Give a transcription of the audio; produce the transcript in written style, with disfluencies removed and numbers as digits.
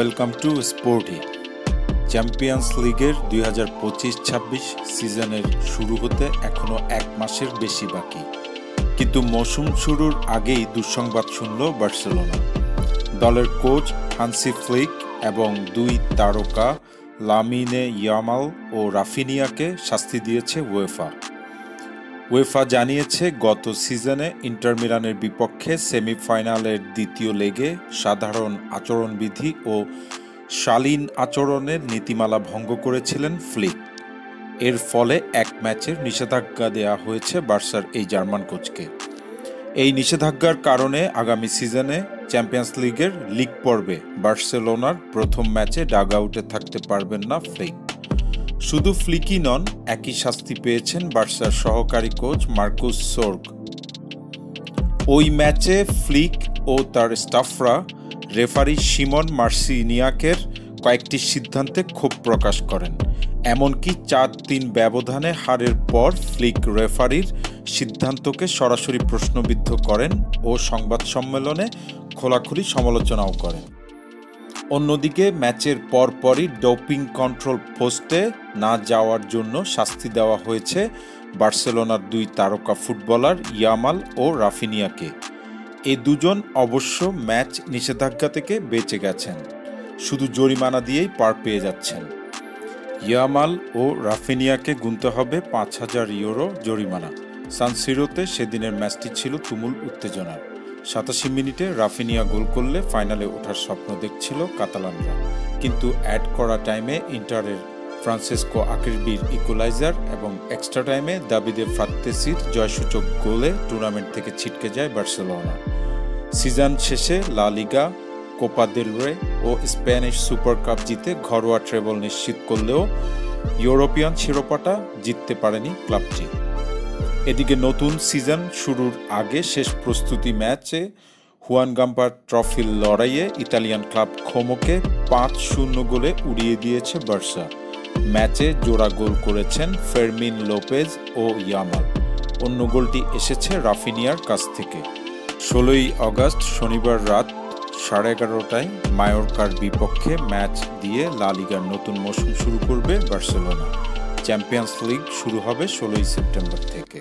Welcome to sporty. Champions লিগের 2025-26 সিজনের শুরু হতে এখনও এক মাসের বেশি বাকি, কিন্তু মৌসুম শুরুর আগেই দুঃসংবাদ শুনল বার্সেলোনা। দলের কোচ হান্সি ফ্লিক এবং দুই তারকা লামিনে ইয়ামাল ও রাফিনিয়াকে শাস্তি দিয়েছে উয়েফা জানিয়েছে, গত সিজনে ইন্টার মিলানের বিপক্ষে সেমিফাইনালের দ্বিতীয় লেগে সাধারণ আচরণবিধি ও শালীন আচরণের নীতিমালা ভঙ্গ করেছিলেন ফ্লিক। এর ফলে এক ম্যাচের নিষেধাজ্ঞা দেওয়া হয়েছে বার্সার এই জার্মান কোচকে। এই নিষেধাজ্ঞার কারণে আগামী সিজনে চ্যাম্পিয়ন্স লিগের লিগ পর্বে বার্সেলোনার প্রথম ম্যাচে ডাগ আউটে থাকতে পারবেন না ফ্লিক। শুধু ফ্লিকই নন, একই শাস্তি পেয়েছেন বার্সার সহকারী কোচ মার্কুস সোর্গ। ওই ম্যাচে ফ্লিক ও তার স্টাফরা রেফারি সিমন মার্সিনিয়াকের কয়েকটি সিদ্ধান্তে ক্ষোভ প্রকাশ করেন। এমনকি 4-3 ব্যবধানে হারের পর ফ্লিক রেফারির সিদ্ধান্তকে সরাসরি প্রশ্নবিদ্ধ করেন ও সংবাদ সম্মেলনে খোলাখুলি সমালোচনাও করেন। অন্যদিকে ম্যাচের পরপরই ডোপিং কন্ট্রোল পোস্টে না যাওয়ার জন্য শাস্তি দেওয়া হয়েছে বার্সেলোনার দুই তারকা ফুটবলার ইয়ামাল ও রাফিনিয়াকে। এই দুজন অবশ্য ম্যাচ নিষেধাজ্ঞা থেকে বেঁচে গেছেন, শুধু জরিমানা দিয়েই পার পেয়ে যাচ্ছেন। ইয়ামাল ও রাফিনিয়াকে গুনতে হবে 5,000 ইউরো জরিমানা। সান সিরোতে সেদিনের ম্যাচটি ছিল তুমুল উত্তেজনার। 87 মিনিটে রাফিনিয়া গোল করলে ফাইনালে ওঠার স্বপ্ন দেখছিল কাতালানরা, কিন্তু অ্যাড করা টাইমে ইন্টারের ফ্রান্সেসকো আকিরবির ইকুয়ালাইজার এবং এক্সট্রা টাইমে দাবিদে ফ্রাত্তেসির জয়সূচক গোলে টুর্নামেন্ট থেকে ছিটকে যায় বার্সেলোনা। সিজন শেষে লা লিগা, কোপা দেল রে ও স্প্যানিশ সুপার কাপ জিতে ঘরোয়া ট্রেবল নিশ্চিত করলেও ইউরোপিয়ান শিরোপাটা জিততে পারেনি ক্লাবটি। এদিকে নতুন সিজন শুরুর আগে শেষ প্রস্তুতি ম্যাচে হুয়ান গাম্পার ট্রফির লড়াইয়ে ইতালিয়ান ক্লাব কোমোকে 5-0 গোলে উড়িয়ে দিয়েছে বার্সা। ম্যাচে জোড়া গোল করেছেন ফেরমিন লোপেজ ও ইয়ামাল। অন্য গোলটি এসেছে রাফিনিয়ার কাছ থেকে। 16 আগস্ট শনিবার রাত 11:30টায় মায়োরকার বিপক্ষে ম্যাচ দিয়ে লা লিগার নতুন মৌসুম শুরু করবে বার্সেলোনা। চ্যাম্পিয়ন্স লিগ শুরু হবে 16 সেপ্টেম্বর থেকে।